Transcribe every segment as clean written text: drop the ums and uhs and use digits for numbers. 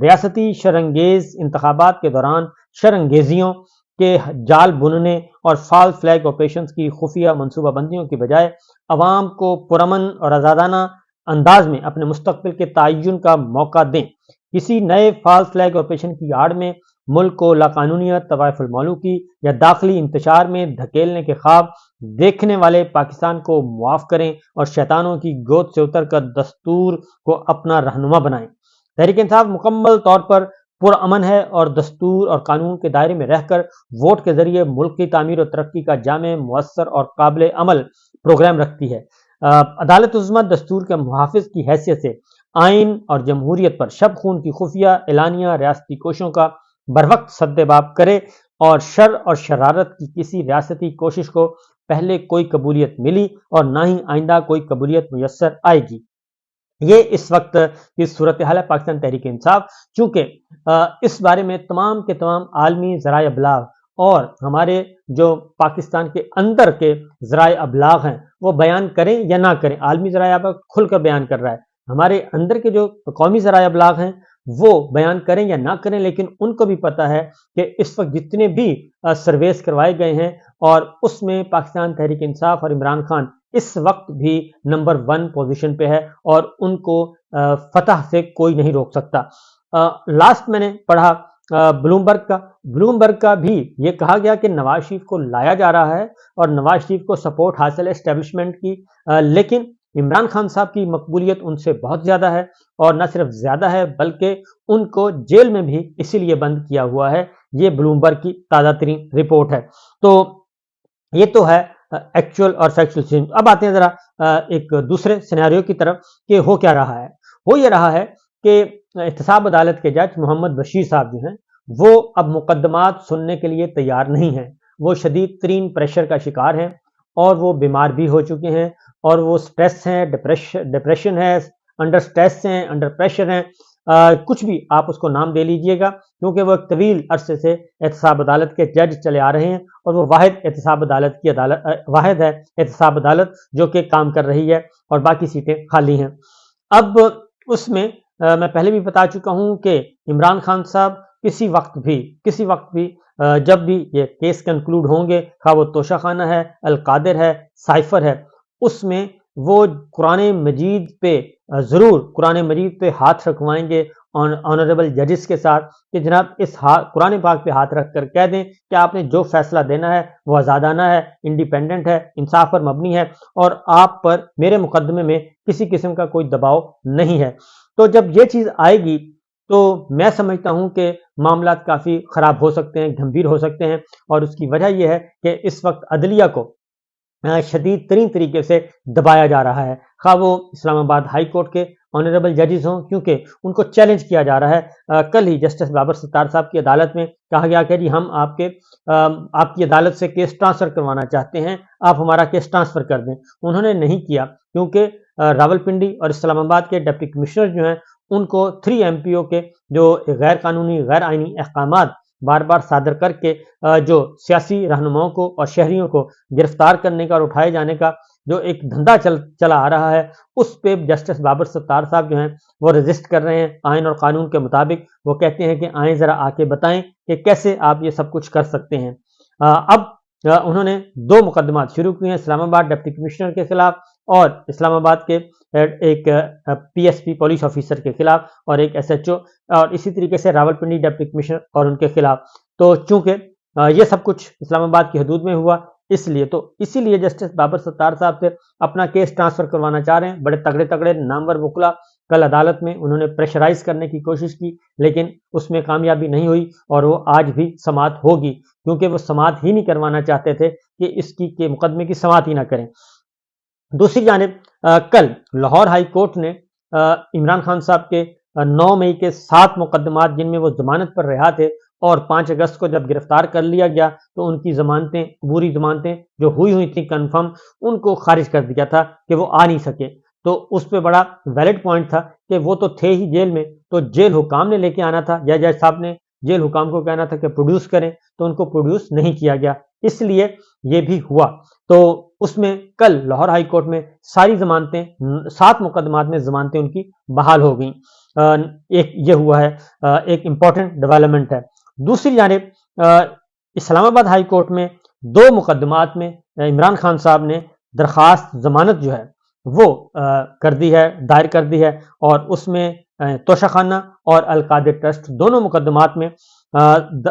ریاستی شرانگیز انتخابات کے دوران شرانگیزیوں کے جال بننے اور فال فلیگ آپریشنز کی خفیہ منصوبہ بندیوں کی بجائے عوام کو پرامن اور آزادانہ انداز میں اپنے مستقبل کے تعین کا موقع دیں۔ کسی نئے فال فلیگ آپریشن کی آڑ میں ملک کو لاقانونیت، طوائف الملوکی یا داخلی انتشار میں دھکیلنے کے خواب دیکھنے والے پاکستان کو معاف کریں اور شیطانوں کی گود سے اتر کر دستور کو اپنا رہنما بنائیں۔ تحریک انصاف مکمل طور پر پرامن ہے اور دستور اور قانون کے دائرے میں رہ کر ووٹ کے ذریعے ملک کی تعمیر و ترقی کا جامع، مؤثر اور قابل عمل پروگرام رکھتی ہے۔ عدالت عظمیٰ دستور کے محافظ کی حیثیت سے آئین اور جمہوریت پر شب خون کی خفیہ اعلانیہ ریاستی کوششوں کا بروقت سدباب کرے اور شر اور شرارت کی کسی ریاستی کوشش کو پہلے کوئی قبولیت ملی اور نہ ہی آئندہ کوئی قبولیت میسر آئے گی۔ یہ اس وقت کی صورتحال ہے پاکستان تحریک انصاف، چونکہ اس بارے میں تمام کے تمام عالمی ذرائع ابلاغ اور ہمارے جو پاکستان کے اندر کے ذرائع ابلاغ ہیں وہ بیان کریں یا نہ کریں، عالمی ذرائع ابلاغ کھل کر بیان کر رہا ہے، ہمارے اندر کے جو قومی ذرائع ابلاغ ہیں وہ بیان کریں یا نہ کریں، لیکن ان کو بھی پتہ ہے کہ اس وقت جتنے بھی سرویز کروائے گئے ہیں اور اس میں پاکستان تحریک انصاف اور عمران خان اس وقت بھی نمبر 1 پوزیشن پہ ہے اور ان کو فتح سے کوئی نہیں روک سکتا۔ لاسٹ میں نے پڑھا بلومبرگ کا بھی یہ کہا گیا کہ نواز شریف کو لایا جا رہا ہے اور نواز شریف کو سپورٹ حاصل ہے اسٹیبلشمنٹ کی، لیکن عمران خان صاحب کی مقبولیت ان سے بہت زیادہ ہے، اور نہ صرف زیادہ ہے بلکہ ان کو جیل میں بھی اسی لیے بند کیا ہوا ہے۔ یہ بلومبرگ کی تازہ ترین رپورٹ ہے۔ تو یہ تو ہے ایکچوئل اور فیکچوئل۔ اب آتے ہیں ذرا ایک دوسرے سینیریو کی طرف کہ ہو کیا رہا ہے۔ وہ یہ رہا ہے کہ احتساب عدالت کے جج محمد بشیر صاحب جو ہیں وہ اب مقدمات سننے کے لیے تیار نہیں ہیں، وہ شدید ترین پریشر کا شکار ہیں اور وہ بیمار بھی ہو چکے ہیں، اور وہ سٹریس ہیں، ڈپریشن ہے، انڈر سٹریس ہیں، انڈر پریشر ہیں، کچھ بھی آپ اس کو نام دے لیجئے گا، کیونکہ وہ ایک طویل عرصے سے احتساب عدالت کے جج چلے آ رہے ہیں اور وہ واحد ہے احتساب عدالت جو کہ کام کر رہی ہے اور باقی سیٹیں خالی ہیں۔ اب اس میں میں پہلے بھی بتا چکا ہوں کہ عمران خان صاحب کسی وقت بھی جب بھی یہ کیس کنکلوڈ ہوں گے، خواہ وہ توشہ خانہ ہے، القادر ہے، سائفر ہے، اس میں وہ قرآن مجید پہ ہاتھ رکھوائیں گے آنریبل ججز کے ساتھ کہ جناب اس قرآن پاک پہ ہاتھ رکھ کر کہہ دیں کہ آپ نے جو فیصلہ دینا ہے وہ آزادانہ ہے، انڈیپینڈنٹ ہے، انصاف پر مبنی ہے اور آپ پر میرے مقدمے میں کسی قسم کا کوئی دباؤ نہیں ہے۔ تو جب یہ چیز آئے گی تو میں سمجھتا ہوں کہ معاملات کافی خراب ہو سکتے ہیں، گھمبیر ہو سکتے ہیں، اور اس کی وجہ یہ ہے کہ اس وقت عدلیہ کو شدید ترین طریقے سے دبایا جا رہا ہے، خواہ وہ اسلام آباد ہائی کورٹ کے آنریبل ججز ہوں، کیونکہ ان کو چیلنج کیا جا رہا ہے۔ کل ہی جسٹس بابر ستار صاحب کی عدالت میں کہا گیا کہ جی ہم آپ کی عدالت سے کیس ٹرانسفر کروانا چاہتے ہیں، آپ ہمارا کیس ٹرانسفر کر دیں۔ انہوں نے نہیں کیا کیونکہ راولپنڈی اور اسلام آباد کے ڈپٹی کمشنر جو ہیں ان کو 3 MPO کے جو غیر قانونی غیر آئینی احکامات بار بار صادر کر کے جو سیاسی رہنماؤں کو اور شہریوں کو گرفتار کرنے کا اور اٹھائے جانے کا جو ایک دھندا چلا آ رہا ہے، اس پہ جسٹس بابر ستار صاحب جو ہیں وہ رجسٹ کر رہے ہیں آئین اور قانون کے مطابق۔ وہ کہتے ہیں کہ آئیں ذرا آ کے بتائیں کہ کیسے آپ یہ سب کچھ کر سکتے ہیں۔ اب انہوں نے 2 مقدمات شروع کیے ہیں، اسلام آباد ڈپٹی کمشنر کے خلاف اور اسلام آباد کے ایک PSP پولیس آفیسر کے خلاف اور ایک SHO، اور اسی طریقے سے راولپنڈی ڈپٹی کمشنر اور ان کے خلاف۔ تو چونکہ یہ سب کچھ اسلام آباد کی حدود میں ہوا، اسی لیے جسٹس بابر ستار صاحب سے اپنا کیس ٹرانسفر کروانا چاہ رہے ہیں۔ بڑے تگڑے نامور وکلا کل عدالت میں انہوں نے پریشرائز کرنے کی کوشش کی، لیکن اس میں کامیابی نہیں ہوئی اور وہ آج بھی سماعت ہوگی، کیونکہ وہ سماعت ہی نہیں کروانا چاہتے تھے کہ مقدمے کی سماعت ہی نہ کریں۔ دوسری جانب کل لاہور ہائی کورٹ نے عمران خان صاحب کے 9 مئی کے 7 مقدمات جن میں وہ ضمانت پر رہا تھے اور 5 اگست کو جب گرفتار کر لیا گیا تو ان کی ضمانتیں، عبوری ضمانتیں جو ہوئی تھیں کنفرم، ان کو خارج کر دیا تھا کہ وہ آ نہیں سکے۔ تو اس پہ بڑا ویلڈ پوائنٹ تھا کہ وہ تو تھے ہی جیل میں، تو جیل حکام نے لے کے آنا تھا، یا جج صاحب نے جیل حکام کو کہنا تھا کہ پروڈیوس کریں، تو ان کو پروڈیوس نہیں کیا گیا، اس لیے یہ بھی ہوا۔ تو اس میں کل لاہور ہائی کورٹ میں ساری ضمانتیں 7 مقدمات میں ضمانتیں ان کی بحال ہو گئیں۔ ایک یہ ہوا ہے، ایک امپورٹنٹ ڈیولپمنٹ ہے۔ دوسری جانب اسلام آباد ہائی کورٹ میں 2 مقدمات میں عمران خان صاحب نے درخواست ضمانت جو ہے وہ کر دی ہے، دائر کر دی ہے، اور اس میں توشہ خانہ اور القادر ٹرسٹ دونوں مقدمات میں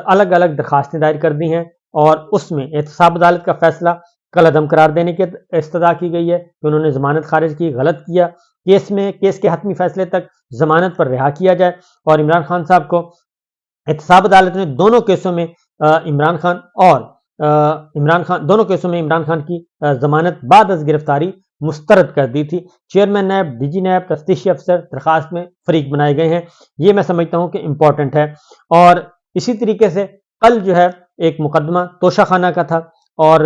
الگ الگ درخواستیں دائر کر دی ہیں، اور اس میں احتساب عدالت کا فیصلہ کل عدم قرار دینے کی استدعا کی گئی ہے کہ انہوں نے ضمانت خارج کی، غلط کیا، کیس کے حتمی فیصلے تک ضمانت پر رہا کیا جائے، اور عمران خان صاحب کو احتساب عدالت نے دونوں کیسوں میں عمران خان کی ضمانت بعد از گرفتاری مسترد کر دی تھی۔ چیئرمین نیب، ڈی جی نیب، تفتیشی افسر درخواست میں فریق بنائے گئے ہیں۔ یہ میں سمجھتا ہوں کہ امپورٹنٹ ہے۔ اور اسی طریقے سے کل جو ہے ایک مقدمہ توشہ خانہ کا تھا، اور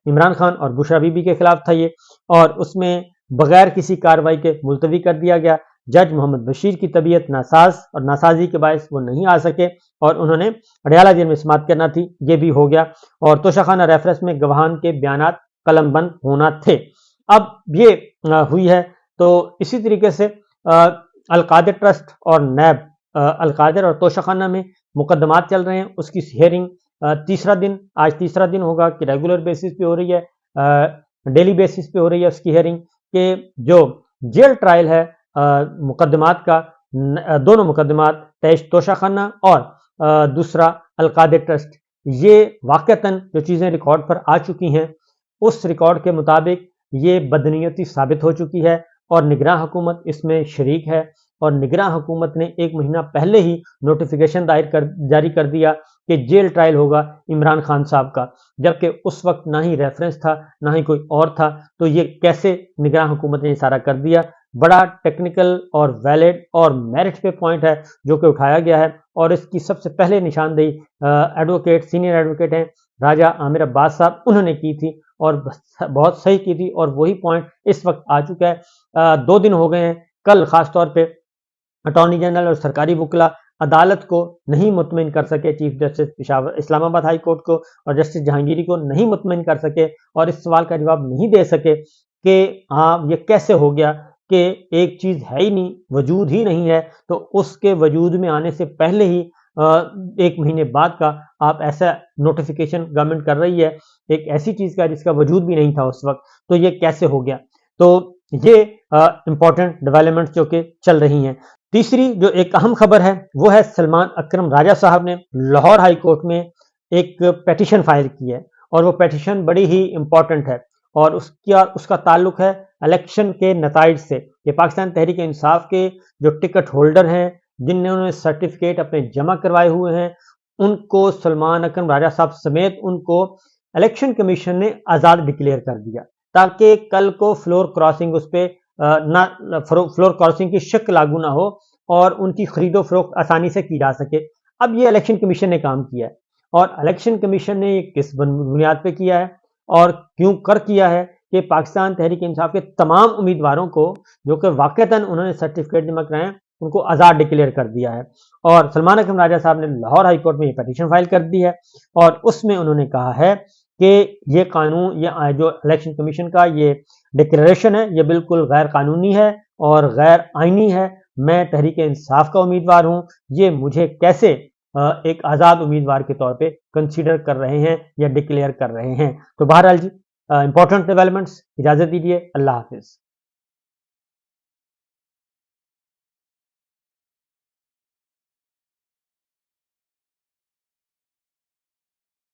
عمران خان اور بشرا بی بی کے خلاف تھا یہ، اور اس میں بغیر کسی کارروائی کے ملتوی کر دیا گیا۔ جج محمد بشیر کی طبیعت ناساز اور ناسازی کے باعث وہ نہیں آ سکے، اور انہوں نے اڈیالہ جیل میں سماعت کرنا تھی، یہ بھی ہو گیا، اور توشہ خانہ ریفرنس میں گواہان کے بیانات قلم بند ہونا تھے۔ اب یہ ہوئی ہے، تو اسی طریقے سے القادر ٹرسٹ اور نیب، القادر اور توشہ خانہ میں مقدمات چل رہے ہیں، اس کی ہیئرنگ آج تیسرا دن ہوگا کہ ریگولر بیسس پہ ہو رہی ہے، ڈیلی بیسس پہ ہو رہی ہے اس کی ہیئرنگ، کہ جو جیل ٹرائل ہے مقدمات کا، دونوں مقدمات توشہ خانہ اور دوسرا القادر ٹرسٹ، یہ واقعتاً جو چیزیں ریکارڈ پر آ چکی ہیں اس ریکارڈ کے مطابق یہ بدنیتی ثابت ہو چکی ہے، اور نگراں حکومت اس میں شریک ہے، اور نگراں حکومت نے 1 مہینہ پہلے ہی نوٹیفیکیشن جاری کر دیا کہ جیل ٹرائل ہوگا عمران خان صاحب کا، جبکہ اس وقت نہ ہی ریفرنس تھا نہ ہی کوئی اور تھا۔ تو یہ کیسے نگراں حکومت نے یہ سارا کر دیا؟ بڑا ٹیکنیکل اور ویلڈ اور میرٹ پہ پوائنٹ ہے جو کہ اٹھایا گیا ہے، اور اس کی سب سے پہلے نشاندہی سینئر ایڈوکیٹ ہیں راجہ عامر عباس صاحب، انہوں نے کی تھی، اور بہت صحیح کی تھی، اور وہی پوائنٹ اس وقت آ چکا ہے۔ 2 دن ہو گئے ہیں، کل خاص طور پہ اٹارنی جنرل اور سرکاری وکلا عدالت کو نہیں مطمئن کر سکے، چیف جسٹس اسلام آباد ہائی کورٹ کو اور جسٹس جہانگیری کو نہیں مطمئن کر سکے، اور اس سوال کا جواب نہیں دے سکے کہ ہاں یہ کیسے ہو گیا کہ ایک چیز ہے ہی نہیں، وجود ہی نہیں ہے، تو اس کے وجود میں آنے سے پہلے ہی 1 مہینے بعد کا آپ ایسا نوٹیفیکیشن گورنمنٹ کر رہی ہے ایک ایسی چیز کا جس کا وجود بھی نہیں تھا اس وقت، تو یہ کیسے ہو گیا؟ تو یہ امپورٹنٹ ڈیولپمنٹس جو کہ چل رہی ہیں۔ تیسری جو ایک اہم خبر ہے وہ ہے سلمان اکرم راجہ صاحب نے لاہور ہائی کورٹ میں ایک پیٹیشن فائل کی ہے، اور وہ پیٹیشن بڑی ہی امپورٹنٹ ہے، اور اس کا تعلق ہے الیکشن کے نتائج سے، کہ پاکستان تحریک انصاف کے جو ٹکٹ ہولڈر ہیں جنہوں نے سرٹیفکیٹ اپنے جمع کروائے ہوئے ہیں، ان کو سلمان اکرم راجہ صاحب سمیت ان کو الیکشن کمیشن نے آزاد ڈکلیئر کر دیا، تاکہ کل کو فلور کراسنگ اس پہ فلور کراسنگ کی شک لاگو نہ ہو، اور ان کی خرید و فروخت آسانی سے کی جا سکے۔ اب یہ الیکشن کمیشن نے کام کیا ہے، اور الیکشن کمیشن نے یہ کس بنیاد پہ کیا ہے اور کیوں کیا ہے کہ پاکستان تحریک انصاف کے تمام امیدواروں کو جو کہ واقعتاً انہوں نے سرٹیفکیٹ جمع کرائے ہیں ان کو آزاد ڈکلیئر کر دیا ہے، اور سلمان اکرم راجہ صاحب نے لاہور ہائی کورٹ میں یہ پیٹیشن فائل کر دی ہے، اور اس میں انہوں نے کہا ہے کہ یہ قانون، یہ جو الیکشن کمیشن کا یہ ڈکلیریشن ہے یہ بالکل غیر قانونی ہے اور غیر آئینی ہے۔ میں تحریک انصاف کا امیدوار ہوں، یہ مجھے کیسے ایک آزاد امیدوار کے طور پہ کنسیڈر کر رہے ہیں یا ڈکلیئر کر رہے ہیں؟ تو بہرحال جی امپورٹنٹ ڈیولپمنٹس، اجازت دیجیے، اللہ حافظ۔